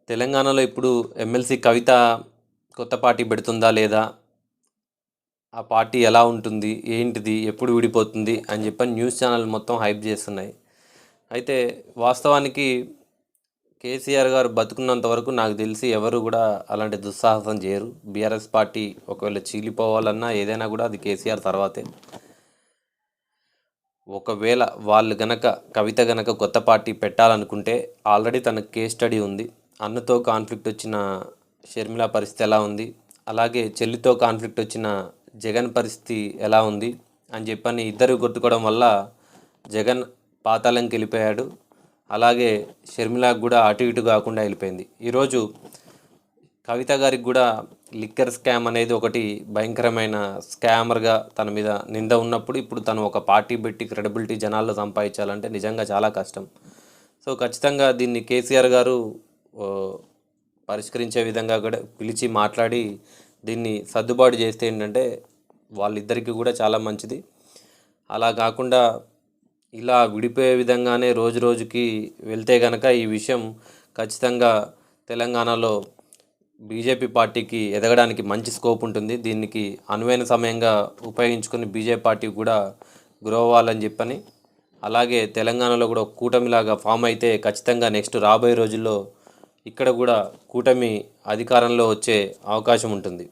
తెలంగాణలో ఇప్పుడు ఎమ్మెల్సీ కవిత కొత్త పార్టీ పెడుతుందా లేదా? ఆ పార్టీ ఎలా ఉంటుంది? ఏంటిది? ఎప్పుడు విడిపోతుంది? అని చెప్పని న్యూస్ ఛానల్ మొత్తం హైప్ చేస్తున్నాయి. అయితే వాస్తవానికి కేసీఆర్ గారు బతుకున్నంత వరకు నాకు తెలిసి ఎవరు కూడా అలాంటి దుస్సాహసం చేయరు. బీఆర్ఎస్ పార్టీ ఒకవేళ చీలిపోవాలన్నా ఏదైనా కూడా అది కేసీఆర్ తర్వాతే. ఒకవేళ వాళ్ళు గనక కవిత గనక కొత్త పార్టీ పెట్టాలనుకుంటే ఆల్రెడీ తనకు కేస్ స్టడీ ఉంది. అన్నతో కాన్ఫ్లిక్ట్ వచ్చిన షర్మిల పరిస్థితి ఎలా ఉంది, అలాగే చెల్లితో కాన్ఫ్లిక్ట్ వచ్చిన జగన్ పరిస్థితి ఎలా ఉంది అని చెప్పని ఇద్దరు కొట్టుకోవడం వల్ల జగన్ పాతాళంకి వెళ్ళిపోయాడు. అలాగే షర్మిలకు కూడా అటు ఇటు కాకుండా వెళ్ళిపోయింది. ఈరోజు కవిత గారికి కూడా లిక్కర్ స్కామ్ అనేది ఒకటి భయంకరమైన స్కామర్గా తన మీద నింద ఉన్నప్పుడు ఇప్పుడు తను ఒక పార్టీ పెట్టి క్రెడిబిలిటీ జనాల్లో సంపాదించాలంటే నిజంగా చాలా కష్టం. సో ఖచ్చితంగా దీన్ని కేసీఆర్ గారు ఓ, పరిష్కరించే విధంగా కూడా పిలిచి మాట్లాడి దీన్ని సర్దుబాటు చేస్తే ఏంటంటే వాళ్ళిద్దరికీ కూడా చాలా మంచిది. అలా కాకుండా ఇలా విడిపోయే విధంగానే రోజు రోజుకి వెళ్తే కనుక ఈ విషయం ఖచ్చితంగా తెలంగాణలో బీజేపీ పార్టీకి ఎదగడానికి మంచి స్కోప్ ఉంటుంది. దీనికి అనువైన సమయంగా ఉపయోగించుకొని బీజేపీ పార్టీ కూడా గ్రో అవ్వాలని చెప్పని, అలాగే తెలంగాణలో కూడా ఒక కూటమిలాగా ఫామ్ అయితే ఖచ్చితంగా నెక్స్ట్ రాబోయే రోజుల్లో ఇక్కడ కూడా కూటమి అధికారంలో వచ్చే అవకాశం ఉంటుంది.